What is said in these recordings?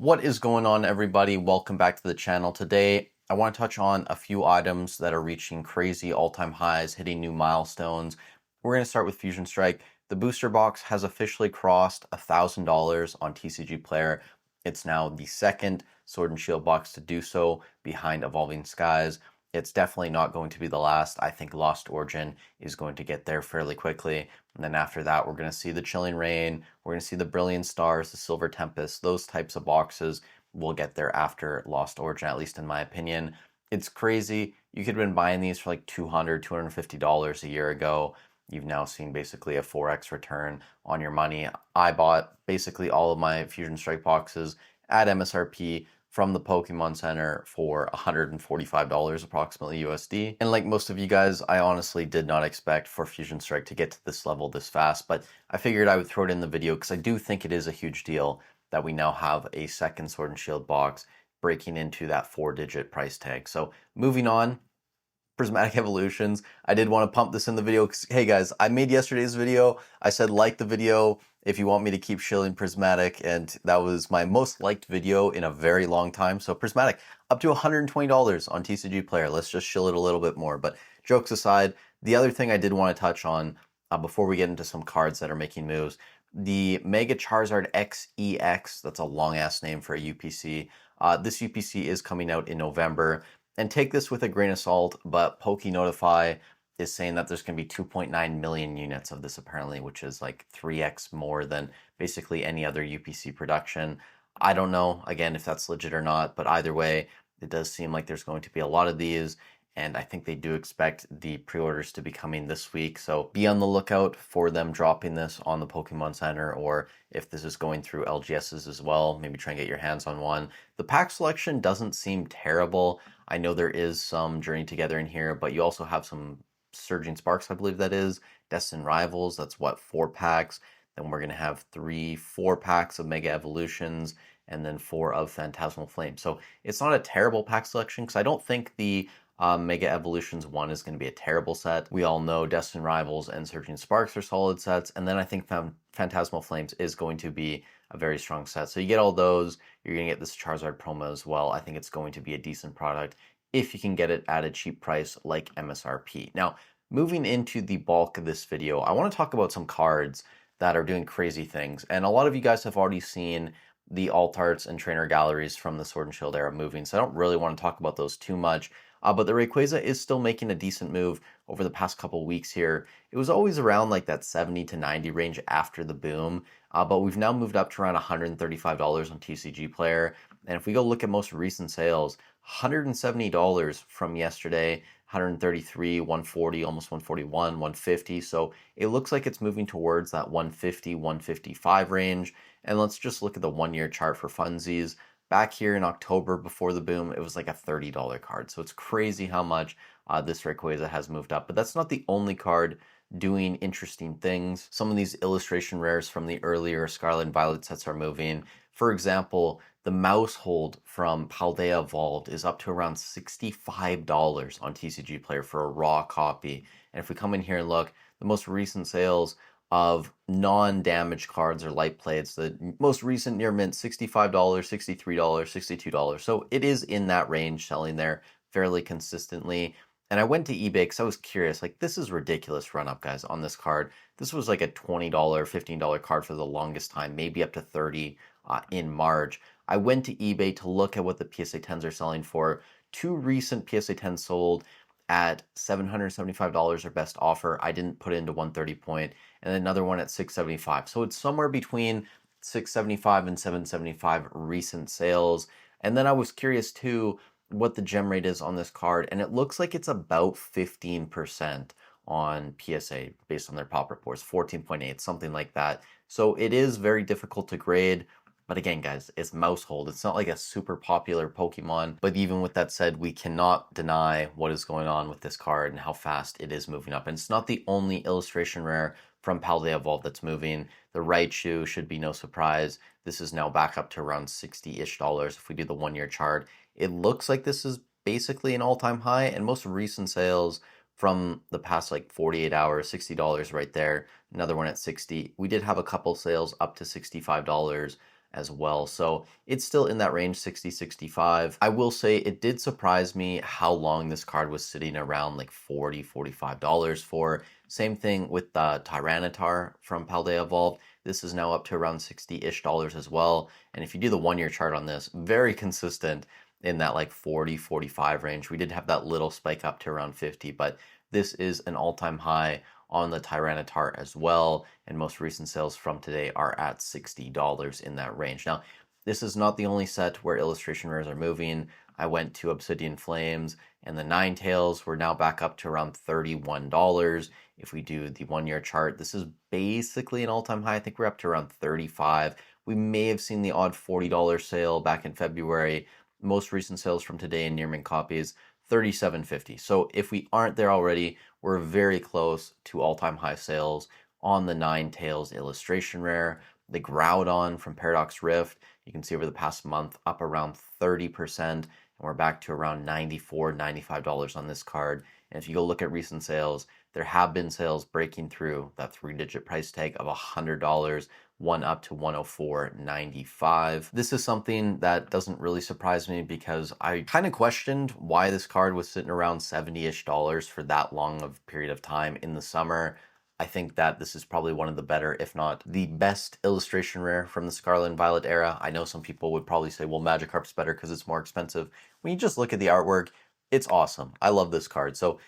What is going on, everybody? Welcome back to the channel. Today, I want to touch on a few items that are reaching crazy all-time highs, hitting new milestones. We're going to start with Fusion Strike. The booster box has officially crossed $1,000 on TCG Player. It's now the second Sword and Shield box to do so, behind Evolving Skies. It's definitely not going to be the last. I think Lost Origin is going to get there fairly quickly. And then after that, we're going to see the Chilling Reign, we're going to see the Brilliant Stars, the Silver Tempest, those types of boxes will get there after Lost Origin, at least in my opinion. It's crazy. You could have been buying these for like $200, $250 a year ago. You've now seen basically a 4x return on your money. I bought basically all of my Fusion Strike boxes at MSRP from the Pokemon Center for $145 approximately USD. And like most of you guys, I honestly did not expect for Fusion Strike to get to this level this fast, but I figured I would throw it in the video because I do think it is a huge deal that we now have a second Sword and Shield box breaking into that 4-digit price tag. So moving on, Prismatic Evolutions. I did want to pump this in the video because, hey guys, I made yesterday's video. I said like the video if you want me to keep shilling Prismatic, and that was my most liked video in a very long time. So Prismatic, up to $120 on TCG Player. Let's just shill it a little bit more. But jokes aside, the other thing I did want to touch on before we get into some cards that are making moves, the Mega Charizard XEX, that's a long-ass name for a UPC. This UPC is coming out in November. And take this with a grain of salt, but PokeNotify is saying that there's going to be 2.9 million units of this apparently, which is like 3x more than basically any other UPC production. I don't know, again, if that's legit or not, but either way, it does seem like there's going to be a lot of these, and I think they do expect the pre-orders to be coming this week, so be on the lookout for them dropping this on the Pokemon Center, or if this is going through LGSs as well, maybe try and get your hands on one. The pack selection doesn't seem terrible. I know there is some Journey Together in here, but you also have some Surging Sparks, I believe that is. Destined Rivals, that's what, 4 packs. Then we're going to have 4 packs of Mega Evolutions, and then 4 of Phantasmal Flame. So it's not a terrible pack selection, because I don't think the Mega Evolutions 1 is going to be a terrible set. We all know Destined Rivals and Surging Sparks are solid sets, and then I think Phantasmal Flames is going to be a very strong set. So you get all those, you're going to get this Charizard promo as well. I think it's going to be a decent product if you can get it at a cheap price like MSRP. Now, moving into the bulk of this video, I want to talk about some cards that are doing crazy things. And a lot of you guys have already seen the alt arts and trainer galleries from the Sword and Shield era moving, so I don't really want to talk about those too much. But the Rayquaza is still making a decent move over the past couple weeks here. It was always around like that 70 to 90 range after the boom, but we've now moved up to around $135 on TCG Player. And if we go look at most recent sales, $170 from yesterday, 133, 140, almost 141, 150. So it looks like it's moving towards that 150, 155 range. And let's just look at the 1-year chart for funsies. Back here in October before the boom, it was like a $30 card. So it's crazy how much this Rayquaza has moved up. But that's not the only card doing interesting things. Some of these illustration rares from the earlier Scarlet and Violet sets are moving. For example, the mouse hold from Paldea Evolved is up to around $65 on TCG Player for a raw copy. And if we come in here and look, the most recent sales of non-damaged cards or light plates, the most recent near mint, $65, $63, $62. So it is in that range selling there fairly consistently. And I went to eBay because I was curious, like, this is ridiculous run up, guys, on this card. This was like a $20, $15 card for the longest time, maybe up to $30 in March. I went to eBay to look at what the PSA 10s are selling for. 2 recent PSA 10s sold at $775 or best offer. I didn't put it into 130 point, and another one at $675. So it's somewhere between $675 and $775 recent sales. And then I was curious too what the gem rate is on this card, and it looks like it's about 15% on PSA based on their pop reports, 14.8, something like that. So it is very difficult to grade. But again, guys, it's Mousehold. It's not like a super popular Pokemon. But even with that said, we cannot deny what is going on with this card and how fast it is moving up. And it's not the only illustration rare from Paldea Evolved that's moving. The Raichu should be no surprise. This is now back up to around $60-ish if we do the 1-year chart. It looks like this is basically an all-time high, and most recent sales from the past like 48 hours, $60 right there. Another one at $60. We did have a couple sales up to $65 as well. So it's still in that range, 60, 65. I will say it did surprise me how long this card was sitting around like $40, $45 for. Same thing with the Tyranitar from Paldea Evolved. This is now up to around 60-ish dollars as well. And if you do the 1 year chart on this, very consistent in that like 40, 45 range. We did have that little spike up to around 50, but this is an all-time high on the Tyranitar as well, and most recent sales from today are at $60 in that range. Now, this is not the only set where illustration rares are moving. I went to Obsidian Flames, and the Ninetales were now back up to around $31. If we do the 1 year chart, this is basically an all-time high. I think we're up to around 35. We may have seen the odd $40 sale back in February. Most recent sales from today in near mint copies, $37.50. So if we aren't there already, we're very close to all-time high sales on the Ninetales illustration rare. The Groudon from Paradox Rift, you can see over the past month up around 30%, and we're back to around $94, $95 on this card. And if you go look at recent sales, there have been sales breaking through that 3-digit price tag of $100, one up to $104.95. This is something that doesn't really surprise me because I kind of questioned why this card was sitting around $70-ish for that long of a period of time in the summer. I think that this is probably one of the better, if not the best illustration rare from the Scarlet and Violet era. I know some people would probably say, well, Magikarp's better because it's more expensive. When you just look at the artwork, it's awesome. I love this card. So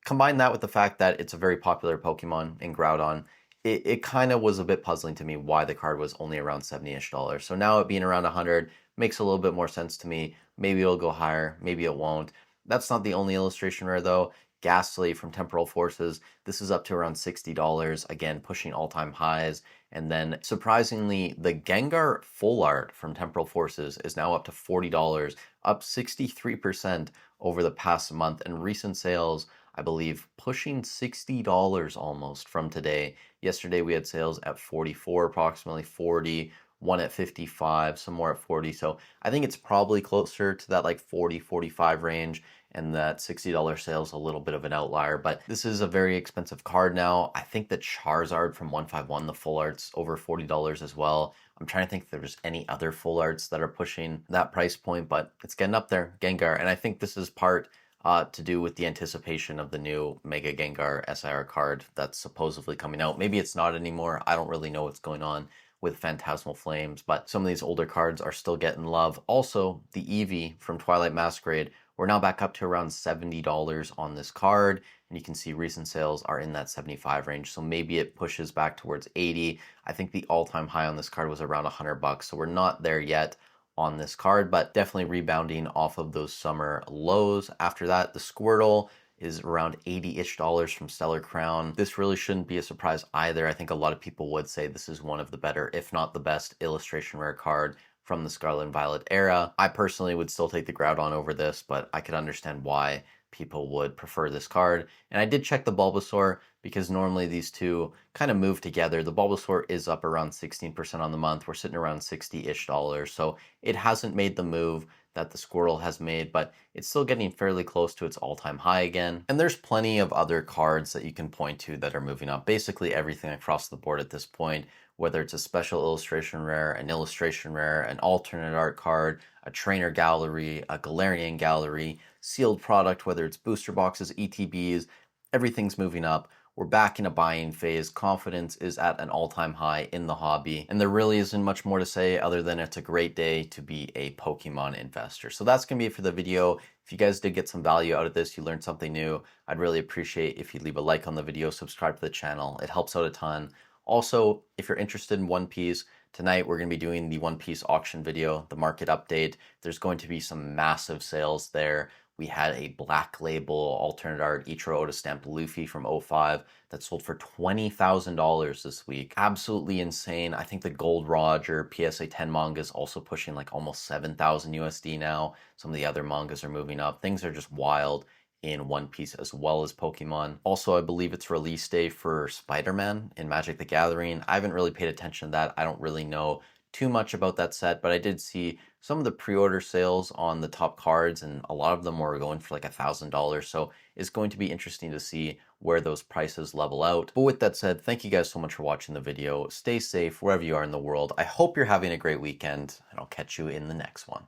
combine that with the fact that it's a very popular Pokemon in Groudon, it kind of was a bit puzzling to me why the card was only around $70-ish. So now it being around 100 makes a little bit more sense to me. Maybe it'll go higher, maybe it won't. That's not the only illustration rare though. Ghastly from Temporal Forces, this is up to around $60, again pushing all-time highs. And then surprisingly, the Gengar full art from Temporal Forces is now up to $40, up 63% over the past month, and recent sales, I believe, pushing $60 almost from today. Yesterday we had sales at 44, approximately 40, one at 55, some more at 40. So I think it's probably closer to that like 40, 45 range, and that $60 sale is a little bit of an outlier. But this is a very expensive card now. I think the Charizard from 151, the full art's over $40 as well. I'm trying to think if there's any other full arts that are pushing that price point, but it's getting up there, Gengar. And I think this is part to do with the anticipation of the new Mega Gengar SIR card that's supposedly coming out. Maybe it's not anymore. I don't really know what's going on with Phantasmal Flames, but some of these older cards are still getting love. Also, the Eevee from Twilight Masquerade, we're now back up to around $70 on this card, and you can see recent sales are in that 75 range, so maybe it pushes back towards 80. I think the all-time high on this card was around $100, so we're not there yet on this card, but definitely rebounding off of those summer lows. After that, the Squirtle is around $80-ish from Stellar Crown. This really shouldn't be a surprise either. I think a lot of people would say this is one of the better, if not the best, illustration rare card from the Scarlet and Violet era. I personally would still take the Groudon over this, but I could understand why people would prefer this card. And I did check the Bulbasaur because normally these two kind of move together. The Bulbasaur is up around 16% on the month. We're sitting around $60-ish. So it hasn't made the move that the Squirrel has made, but it's still getting fairly close to its all-time high again. And there's plenty of other cards that you can point to that are moving up. Basically everything across the board at this point, whether it's a special illustration rare, an illustration rare, an alternate art card, a trainer gallery, a Galarian gallery, sealed product, whether it's booster boxes, ETBs, everything's moving up. We're back in a buying phase. Confidence is at an all-time high in the hobby. And there really isn't much more to say other than it's a great day to be a Pokemon investor. So that's going to be it for the video. If you guys did get some value out of this, you learned something new, I'd really appreciate if you leave a like on the video, subscribe to the channel. It helps out a ton. Also, if you're interested in One Piece, tonight we're going to be doing the One Piece auction video, the market update. There's going to be some massive sales there. We had a black label alternate art Ichiro Oda stamped Luffy from '05 that sold for $20,000 this week. Absolutely insane. I think the Gold Roger PSA 10 manga is also pushing like almost 7,000 USD now. Some of the other mangas are moving up. Things are just wild in One Piece as well as Pokemon. Also, I believe it's release day for Spider-Man in Magic the Gathering. I haven't really paid attention to that. I don't really know too much about that set, but I did see some of the pre-order sales on the top cards, and a lot of them were going for like $1,000. So it's going to be interesting to see where those prices level out. But with that said, thank you guys so much for watching the video. Stay safe wherever you are in the world. I hope you're having a great weekend, and I'll catch you in the next one.